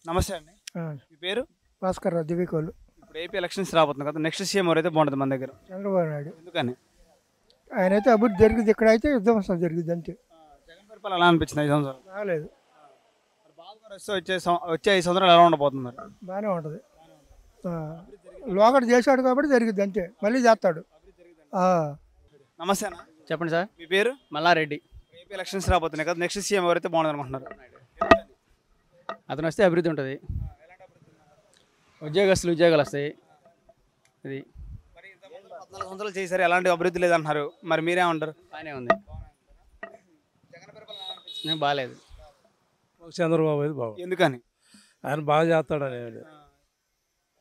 నమస్తే అండి. ఆ, మీ పేరు? భాస్కర్ రావు దివ్యకోలు. ఇప్పుడు ఏపీ ఎలక్షన్స్ రాబోతుంది కదా, నెక్స్ట్ సీఎం ఎవరైతే బాగుంటుంది మన దగ్గర? చంద్రబాబు నాయుడు. ఎందుకని? ఆయన అయితే అభివృద్ధి జరిగింది, ఇక్కడైతే విధ్వంసం జరిగింది అంతే. జగన్ పరిపాలన ఎలా అనిపించింది 5 సంవత్సరాలు? రాలేదు, మరి బాబు గారు వస్తే వచ్చే 5 సంవత్సరాలు ఎలా ఉండబోతుంది మరి? బాగానే ఉంటుంది. లోకటి చేశాడు కాబట్టి జరిగింది అంతే, మళ్ళీ చేస్తాడు. నమస్తే అన్న. చెప్పండి సార్. మీ పేరు? మల్లారెడ్డి. ఏపీ ఎలక్షన్స్ రాబోతున్నాయి కదా, నెక్స్ట్ సీఎం ఎవరైతే బాగుంటుంది అనుకుంటున్నారు? అతను వస్తే అభివృద్ధి ఉంటుంది, ఉద్యోగాలు వస్తాయి. ఇది మరి 14 సంవత్సరాలు చేశారు, ఎలాంటి అభివృద్ధి లేదంటున్నారు, మరి మీరేమంటారు? బాగానే ఉంది. జగన్ పరిపాలన ఎలా అనిపించింది? బాగాలేదు. చంద్రబాబు అయితే బాబు ఎందుకని? ఆయన బాగా చేస్తాడని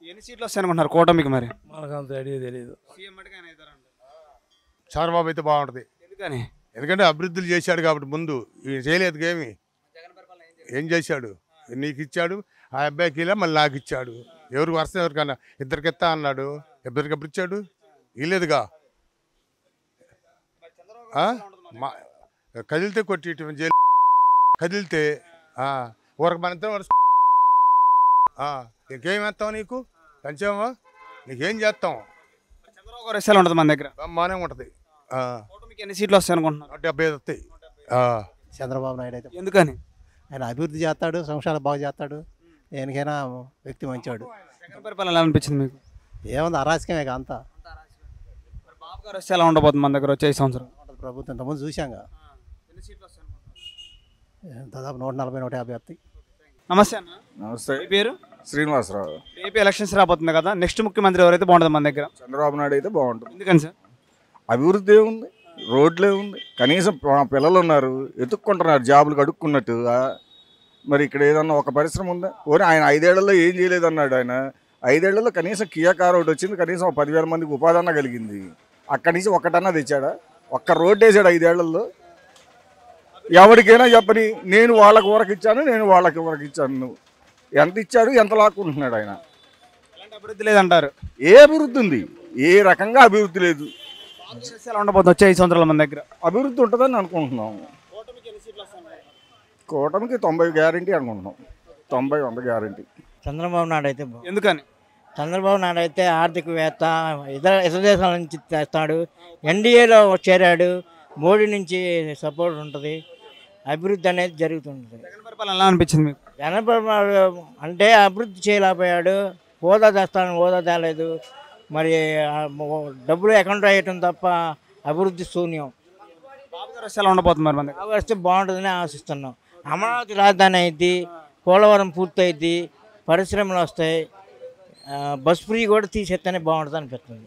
ఎన్ని సీట్లు వస్తాయి అనుకుంటున్నారు కూటమికి మరి? మనకు అంత ఐడియా తెలియదు. సీఎం మటుకు ఆయన అవుతారంట. చంద్రబాబు అయితే బాగుంటుంది. ఎందుకని? ఎందుకంటే అభివృద్ధులు చేశాడు కాబట్టి. ముందు ఈయన చేయలేదు ఏమి, జగన్ పరిపాలన ఏం చేశాడు? నీకు ఇచ్చాడు, ఆ అబ్బాయికి ఇలా మళ్ళీ నాకు ఇచ్చాడు. ఎవరు వరుస ఎవరికన్నా ఇద్దరికి ఇస్తా అన్నాడు, ఇద్దరికి ఎప్పుడు ఇచ్చాడు? ఇలేదుగా. కదిలితే కొట్టి జైలు కదిలితే ఊరకు మన ఇద్దరం ఇంకేం వేస్తావు? నీకు పంచామా? నీకేం చేస్తాం? చంద్రబాబు గారు వస్తే ఎలా ఉంటుంది మన దగ్గర? బాగానే ఉంటుంది. కూటమికి ఎన్ని సీట్లు వస్తాయి అనుకుంటున్నారు? 175 వస్తాయి. చంద్రబాబు నాయుడు అయితే ఎందుకని? ఆయన అభివృద్ధి చేస్తాడు, సంక్షేమాలు బాగా చేస్తాడు, దేనికైనా వ్యక్తి మంచివాడు. జగన్ పరిపాలన ఎలా అనిపించింది మీకు? ఏముంది, అరాచకమే అంతా. మరి బాబు గారు వస్తే ఎలా ఉండబోతుంది మన దగ్గర వచ్చే 5 సంవత్సరాలు? ప్రభుత్వం ఇంతకుముందు చూసాంగా, ఎన్ని సీట్లు వస్తాయి అనుకుంటున్నారు? దాదాపు 140-150 వస్తాయి. నమస్తే అన్న. నమస్తే. మీ పేరు? శ్రీనివాసరావు. ఏపీ ఎలక్షన్స్ రాబోతుంది కదా, నెక్స్ట్ ముఖ్యమంత్రి ఎవరైతే బాగుంటుంది మన దగ్గర? చంద్రబాబు నాయుడు అయితే బాగుంటుంది. ఎందుకని సార్? అభివృద్ధి ఏముంది, రోడ్లు ఏముంది, కనీసం మా పిల్లలు ఉన్నారు ఎత్తుక్కుంటున్నారు జాబులు అడుక్కున్నట్టు. మరి ఇక్కడ ఏదన్నా ఒక పరిశ్రమ ఉందా? ఓరే ఆయన 5 ఏళ్లలో ఏం చేయలేదన్నాడు. ఆయన 5 ఏళ్లలో కనీసం కియా కార్ ఒకటి వచ్చింది, కనీసం 10,000 మందికి ఉపాధి అన్న కలిగింది. అక్కడి నుంచి ఒక్కటన్నా తెచ్చాడా? ఒక్క రోడ్డు వేసాడు 5 ఏళ్లలో? ఎవరికైనా చెప్పని, నేను వాళ్ళకి వరకు ఇచ్చాను, నేను వాళ్ళకి వరకు ఇచ్చాను. నువ్వు ఎంత ఇచ్చాడు, ఎంత లాక్కుంటున్నాడు ఆయన? ఎలాంటి అభివృద్ధి లేదంటారు? ఏ అభివృద్ధి ఉంది? ఏ రకంగా అభివృద్ధి లేదు. బాబు గారు వస్తే ఎలా ఉండబోతుంది వచ్చే 5 సంవత్సరాలు మన దగ్గర? అభివృద్ధి ఉంటుందని అనుకుంటున్నాము. కూటమికి 90 గ్యారంటీ అనుకుంటున్నాం. 90-100 గ్యారంటీ. చంద్రబాబు నాయుడు అయితే ఎందుకని? చంద్రబాబు నాయుడు అయితే ఆర్థికవేత్త, ఇతర దేశాల నుంచి తెస్తాడు, ఎన్డీఏలో చేరాడు, మోడీ నుంచి సపోర్ట్ ఉంటుంది, అభివృద్ధి అనేది జరుగుతుంటుంది. జగన్ పరిపాలన ఎలా అనిపించింది మీకు? జనపద అంటే అభివృద్ధి చేయలేకపోయాడు, హోదా తెస్తాను హోదా తేలేదు, మరి డబ్బులు అకౌంట్ వేయటం తప్ప అభివృద్ధి శూన్యం. బాబు గారు వస్తే ఎలా ఉండబోతుంది మరి మన దగ్గర? వస్తే బాగుంటుందని ఆశిస్తున్నాం. అమరావతి రాజధాని అయింది, పోలవరం పూర్తయింది, పరిశ్రమలు వస్తాయి, బస్ ఫ్రీ కూడా తీసేస్తేనే బాగుంటుంది అనిపిస్తుంది.